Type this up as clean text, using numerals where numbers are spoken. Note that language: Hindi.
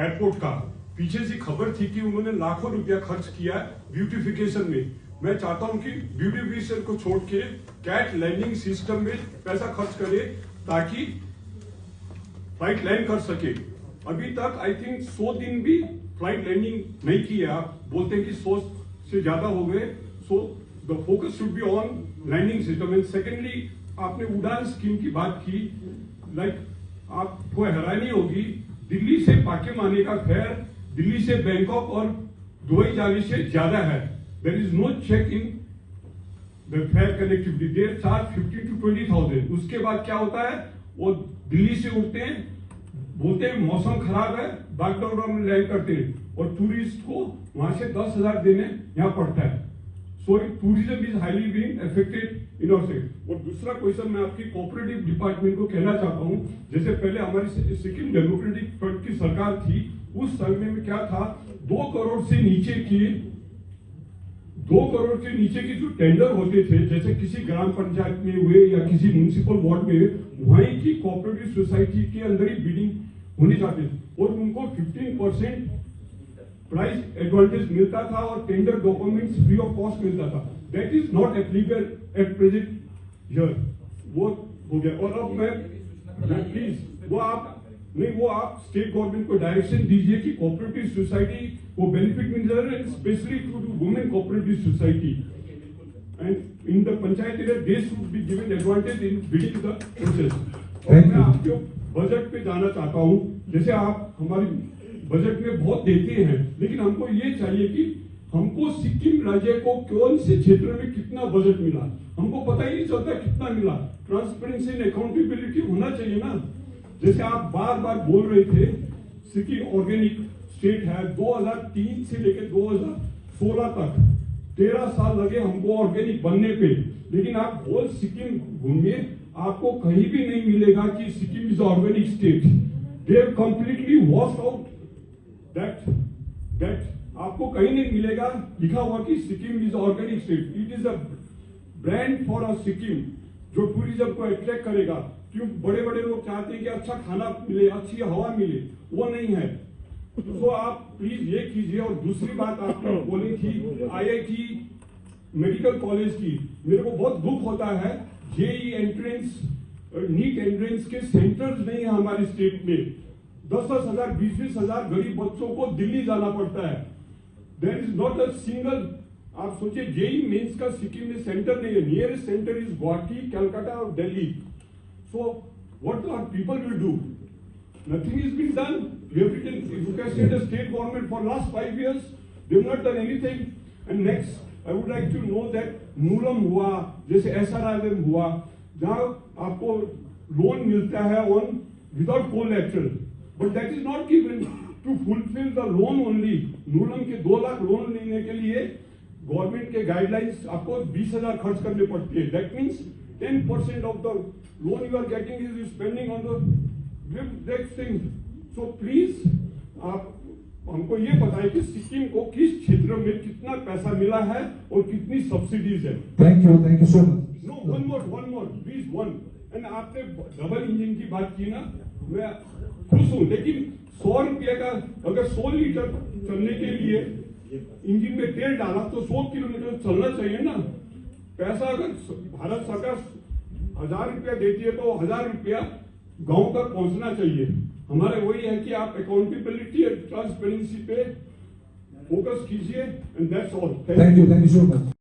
एयरपोर्ट का पीछे से खबर थी कि उन्होंने लाखों रुपया खर्च किया ब्यूटिफिकेशन में। मैं चाहता हूं कि ब्यूटिफिकेशन को छोड़ के कैट लैंडिंग सिस्टम में पैसा खर्च करे ताकि फ्लाइट लैंड कर सके। अभी तक आई थिंक 100 दिन भी फ्लाइट लैंडिंग नहीं की है। आप बोलते हैं कि 100 से ज्यादा हो गए। So the focus should be on landing system. And secondly, आपने उड़ान स्कीम की बात की। लाइक आपको हैरानी होगी, दिल्ली से पाकिम आने का फेयर दिल्ली से बैंकॉक और दुबई जाने से ज्यादा है। There is no check in the fare connectivity. There charge 15 to 20,000। उसके बाद क्या होता है, वो दिल्ली से उठते हैं, बोलते हैं मौसम खराब है, बागडोगरा में लैंड करते हैं और टूरिस्ट को वहां से 10,000 देने यहाँ पड़ता है। So tourism is highly being affected in our state. और दूसरा क्वेश्चन मैं आपकी कोऑपरेटिव डिपार्टमेंट को कहना चाहता हूँ, जैसे पहले हमारी सिक्किम डेमोक्रेटिक फ्रंट की सरकार थी, उस समय में क्या था, 2 करोड़ से नीचे के जो टेंडर होते थे, जैसे किसी ग्राम पंचायत में हुए या किसी म्युनिसिपल वार्ड में हुए, वहीं की कोऑपरेटिव सोसाइटी के अंदर ही बिडिंग होनी चाहती थी और उनको 15% प्राइस एडवांटेज मिलता था और tender documents free of cost मिलता था। That is not applicable at present here. वो हो गया। और अब मैं प्लीज वो आप स्टेट गवर्नमेंट को डायरेक्शन दीजिए कि कोऑपरेटिव सोसाइटी को बेनिफिट मिल जाए, and specially to women cooperative society and in the panchayat area they should be given advantage in building the process. और मैं आपके बजट पे जाना चाहता हूं। जैसे आप हमारी बजट में बहुत देते हैं, लेकिन हमको ये चाहिए कि हमको सिक्किम राज्य को कौन से क्षेत्र में कितना बजट मिला, हमको पता ही नहीं चलता कितना मिला। ट्रांसपेरेंसी एंड अकाउंटेबिलिटी होना चाहिए ना। जैसे आप बार बार बोल रहे थे सिक्किम ऑर्गेनिक स्टेट है। 2003 से लेकर 2016 तक 13 साल लगे हमको ऑर्गेनिक बनने पे, लेकिन आप होल सिक्किम घूमिए, आपको कहीं भी नहीं मिलेगा कि Sikkim is organic state. They have completely washed out that आपको कहीं नहीं मिलेगा लिखा हुआ कि Sikkim is organic state. It is a brand for a Sikkim जो टूरिज्म को अट्रैक्ट करेगा। क्यों बड़े बड़े लोग चाहते हैं कि अच्छा खाना मिले, अच्छी हवा मिले, वो नहीं है। तो आप प्लीज ये कीजिए। और दूसरी बात आपने बोली थी IIT मेडिकल कॉलेज की, मेरे को बहुत दुख होता है, JEE एंट्रेंस नीट एंट्रेंस के सेंटर्स नहीं है हमारे स्टेट में। 10-10 हजार 20-20 हजार गरीब बच्चों को दिल्ली जाना पड़ता है। There is not a single. आप सोचिए, JEE मेंस का सिक्किम में सेंटर नहीं है। Nearest centre is Guwahati, Calcutta और Delhi. So what our people will do? Nothing is being done. We have written, you can say the state government for last 5 years, they have not done anything. And next, I would like to know that Noolam हुआ, जैसे SRIM हुआ, जहाँ आपको लोन मिलता है on without collateral, but that is not given to fulfill the loan only. Noolam के 2 लाख लोन लेने के लिए गवर्नमेंट के गाइडलाइंस आपको 20,000 खर्च करने पड़ती है। That means 10% of the loan you are getting is spending on the next things. So please, आप हमको ये बताएं कि सिक्किम को किस क्षेत्र में कितना पैसा मिला है और कितनी सब्सिडीज है। Thank you so much. No, one more, please one. And आपने डबल इंजन की बात की ना, मैं खुश हूँ, लेकिन 100 रुपये का अगर 100 लीटर चलने के लिए इंजन में तेल डाला तो 100 किलोमीटर चलना चाहिए ना। पैसा अगर भारत सरकार 1000 रुपया देती है तो 1000 रुपया गांव तक पहुंचना चाहिए। हमारे वही है कि आप अकाउंटेबिलिटी और ट्रांसपेरेंसी पे फोकस कीजिए। And that's all. Thank you so much.